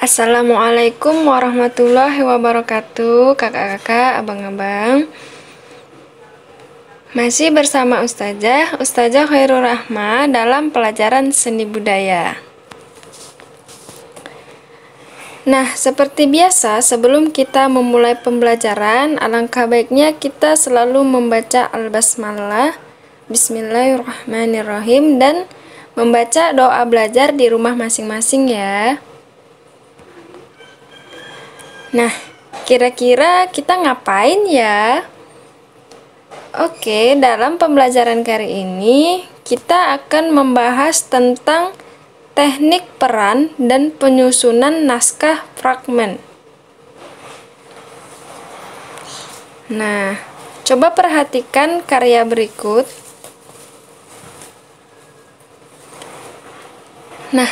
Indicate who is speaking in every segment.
Speaker 1: Assalamualaikum warahmatullahi wabarakatuh, kakak-kakak, abang-abang. Masih bersama Ustazah Khairul Rahma dalam pelajaran seni budaya. Nah, seperti biasa, sebelum kita memulai pembelajaran, alangkah baiknya kita selalu membaca Al-Basmalah, Bismillahirrahmanirrahim, dan membaca doa belajar di rumah masing-masing ya. Nah, kira-kira kita ngapain ya? Oke, dalam pembelajaran kali ini kita akan membahas tentang teknik peran dan penyusunan naskah fragmen. Nah, coba perhatikan karya berikut. Nah,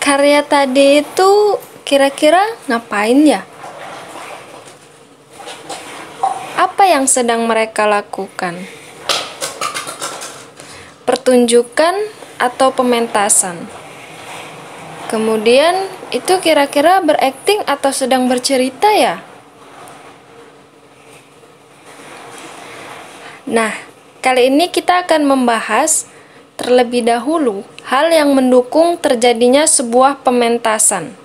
Speaker 1: karya tadi itu kira-kira ngapain ya? Apa yang sedang mereka lakukan? Pertunjukan atau pementasan? Kemudian itu kira-kira berakting atau sedang bercerita ya? Nah, kali ini kita akan membahas terlebih dahulu hal yang mendukung terjadinya sebuah pementasan.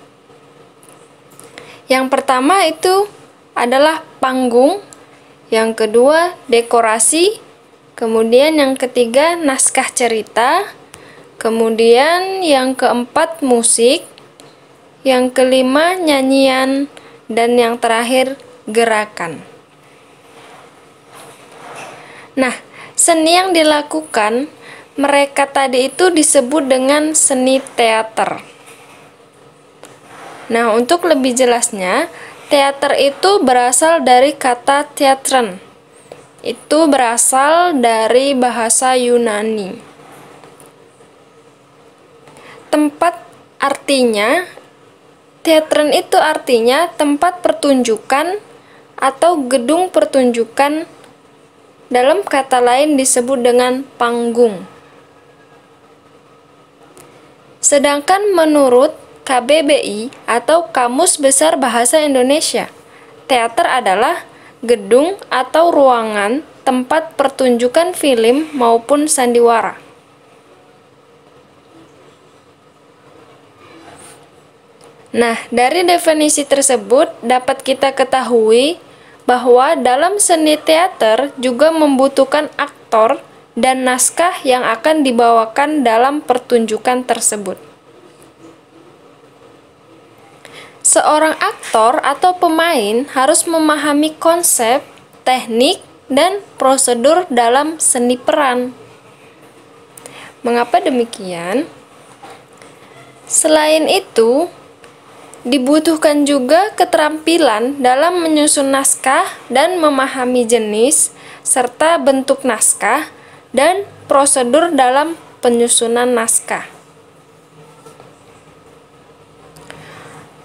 Speaker 1: Yang pertama itu adalah panggung, yang kedua dekorasi, kemudian yang ketiga naskah cerita, kemudian yang keempat musik, yang kelima nyanyian, dan yang terakhir gerakan. Nah, seni yang dilakukan mereka tadi itu disebut dengan seni teater. Nah, untuk lebih jelasnya, teater itu berasal dari kata theatron. Itu berasal dari bahasa Yunani. Theatron itu artinya tempat pertunjukan atau gedung pertunjukan. Dalam kata lain disebut dengan panggung. Sedangkan menurut KBBI atau Kamus Besar Bahasa Indonesia, teater adalah gedung atau ruangan tempat pertunjukan film maupun sandiwara. Nah, dari definisi tersebut dapat kita ketahui bahwa dalam seni teater juga membutuhkan aktor dan naskah yang akan dibawakan dalam pertunjukan tersebut. Seorang aktor atau pemain harus memahami konsep, teknik, dan prosedur dalam seni peran. Mengapa demikian? Selain itu, dibutuhkan juga keterampilan dalam menyusun naskah dan memahami jenis serta bentuk naskah dan prosedur dalam penyusunan naskah.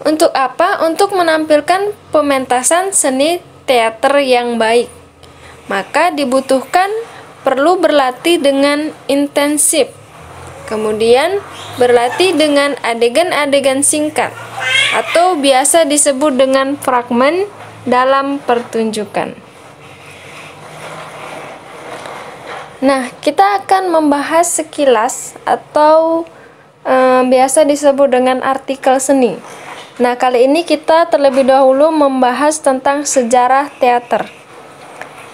Speaker 1: Untuk apa? Untuk menampilkan pementasan seni teater yang baik. Maka dibutuhkan perlu berlatih dengan intensif. Kemudian berlatih dengan adegan-adegan singkat atau biasa disebut dengan fragmen dalam pertunjukan. Nah, kita akan membahas sekilas atau biasa disebut dengan artikel seni. Nah, kali ini kita terlebih dahulu membahas tentang sejarah teater.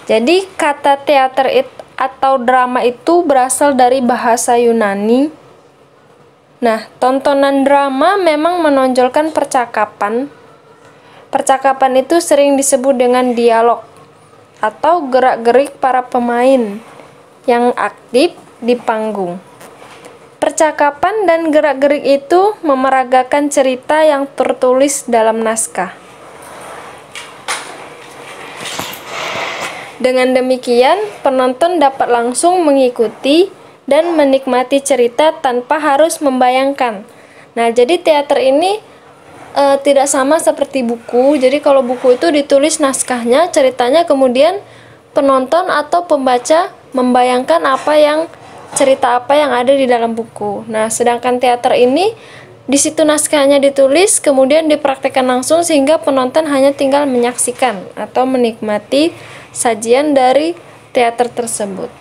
Speaker 1: Jadi, kata teater atau drama itu berasal dari bahasa Yunani. Nah, tontonan drama memang menonjolkan percakapan. Percakapan itu sering disebut dengan dialog atau gerak-gerik para pemain yang aktif di panggung. Percakapan dan gerak-gerik itu memeragakan cerita yang tertulis dalam naskah. Dengan demikian, penonton dapat langsung mengikuti dan menikmati cerita tanpa harus membayangkan. Nah, jadi teater ini tidak sama seperti buku. Jadi kalau buku itu ditulis naskahnya, ceritanya, kemudian penonton atau pembaca membayangkan cerita apa yang ada di dalam buku. Nah, sedangkan teater ini Di situ naskahnya ditulis, kemudian dipraktekkan langsung sehingga penonton hanya tinggal menyaksikan atau menikmati sajian dari teater tersebut.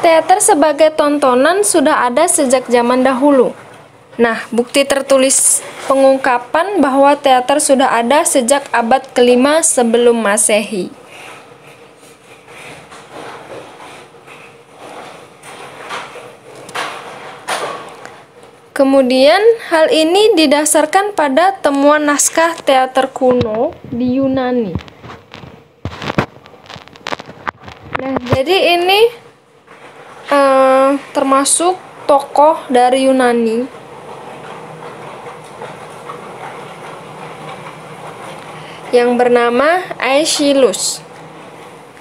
Speaker 1: Teater sebagai tontonan sudah ada sejak zaman dahulu. Nah, bukti tertulis pengungkapan bahwa teater sudah ada sejak abad ke-5 sebelum Masehi. Kemudian, hal ini didasarkan pada temuan naskah teater kuno di Yunani. Nah, jadi ini termasuk tokoh dari Yunani yang bernama Aeschylus.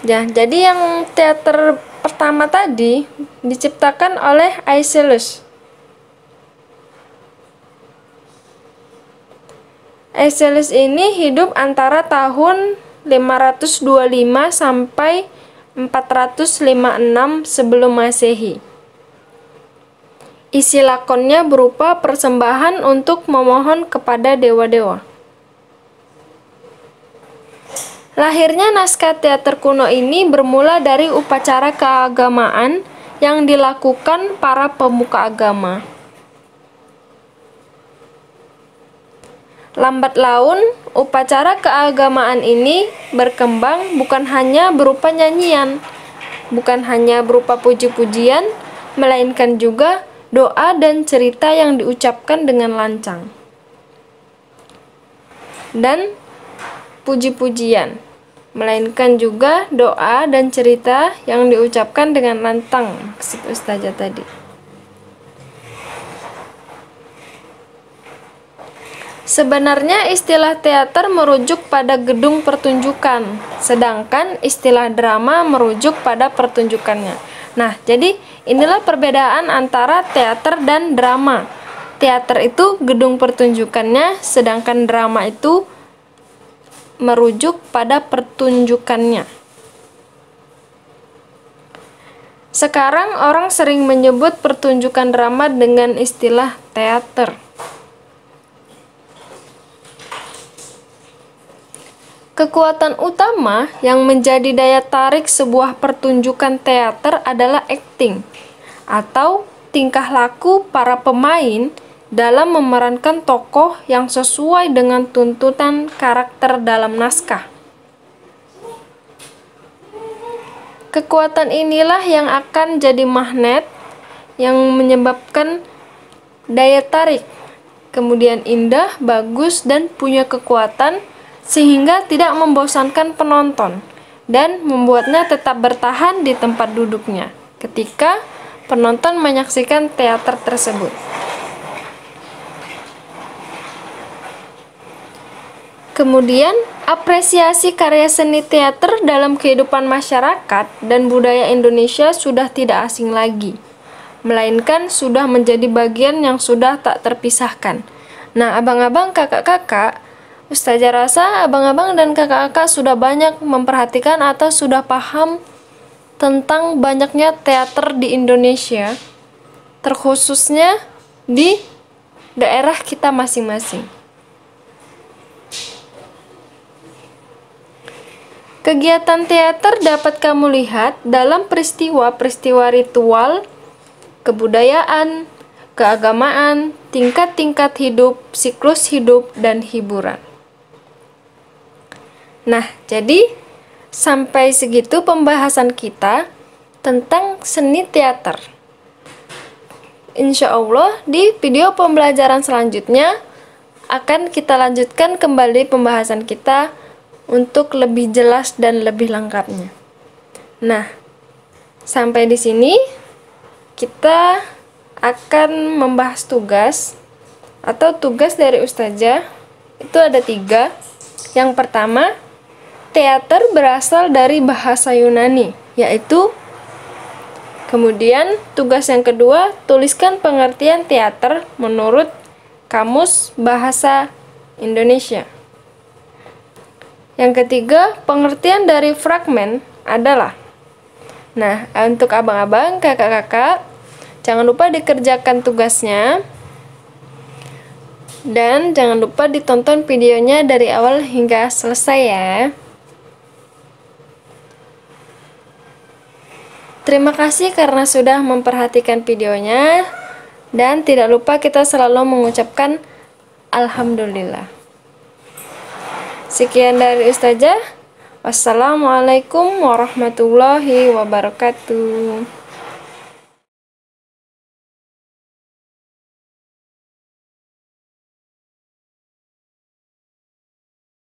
Speaker 1: Ya, jadi yang teater pertama tadi diciptakan oleh Aeschylus. Aeschylus ini hidup antara tahun 525 sampai 456 sebelum Masehi. Isi lakonnya berupa persembahan untuk memohon kepada dewa-dewa. Lahirnya naskah teater kuno ini bermula dari upacara keagamaan yang dilakukan para pemuka agama. Lambat laun, upacara keagamaan ini berkembang bukan hanya berupa nyanyian, bukan hanya berupa puji-pujian, melainkan juga doa dan cerita yang diucapkan dengan lancang. Dan puji-pujian, melainkan juga doa dan cerita yang diucapkan dengan lantang, maksud Ustazah tadi. Sebenarnya istilah teater merujuk pada gedung pertunjukan, sedangkan istilah drama merujuk pada pertunjukannya. Nah, jadi inilah perbedaan antara teater dan drama. Teater itu gedung pertunjukannya, sedangkan drama itu merujuk pada pertunjukannya. Sekarang orang sering menyebut pertunjukan drama dengan istilah teater. Kekuatan utama yang menjadi daya tarik sebuah pertunjukan teater adalah acting, atau tingkah laku para pemain dalam memerankan tokoh yang sesuai dengan tuntutan karakter dalam naskah. Kekuatan inilah yang akan jadi magnet yang menyebabkan daya tarik, kemudian indah, bagus, dan punya kekuatan sehingga tidak membosankan penonton dan membuatnya tetap bertahan di tempat duduknya ketika penonton menyaksikan teater tersebut. Kemudian, apresiasi karya seni teater dalam kehidupan masyarakat dan budaya Indonesia sudah tidak asing lagi, melainkan sudah menjadi bagian yang sudah tak terpisahkan. Nah, abang-abang, kakak-kakak, Ustazah rasa abang-abang dan kakak-kakak sudah banyak memperhatikan atau sudah paham tentang banyaknya teater di Indonesia, terkhususnya di daerah kita masing-masing. Kegiatan teater dapat kamu lihat dalam peristiwa-peristiwa ritual, kebudayaan, keagamaan, tingkat-tingkat hidup, siklus hidup, dan hiburan. Nah, jadi sampai segitu pembahasan kita tentang seni teater. Insya Allah di video pembelajaran selanjutnya akan kita lanjutkan kembali pembahasan kita untuk lebih jelas dan lebih lengkapnya. Nah, sampai di sini kita akan membahas tugas atau tugas dari Ustazah. Itu ada 3. Yang pertama, teater berasal dari bahasa Yunani, yaitu. Kemudian, tugas yang kedua, tuliskan pengertian teater menurut Kamus Bahasa Indonesia. Yang ketiga, pengertian dari fragmen adalah. Nah, untuk abang-abang, kakak-kakak, Jangan lupa dikerjakan tugasnya. Dan jangan lupa ditonton videonya dari awal hingga selesai ya. Terima kasih karena sudah memperhatikan videonya. Dan tidak lupa kita selalu mengucapkan Alhamdulillah. Sekian dari Ustazah. Wassalamualaikum warahmatullahi wabarakatuh.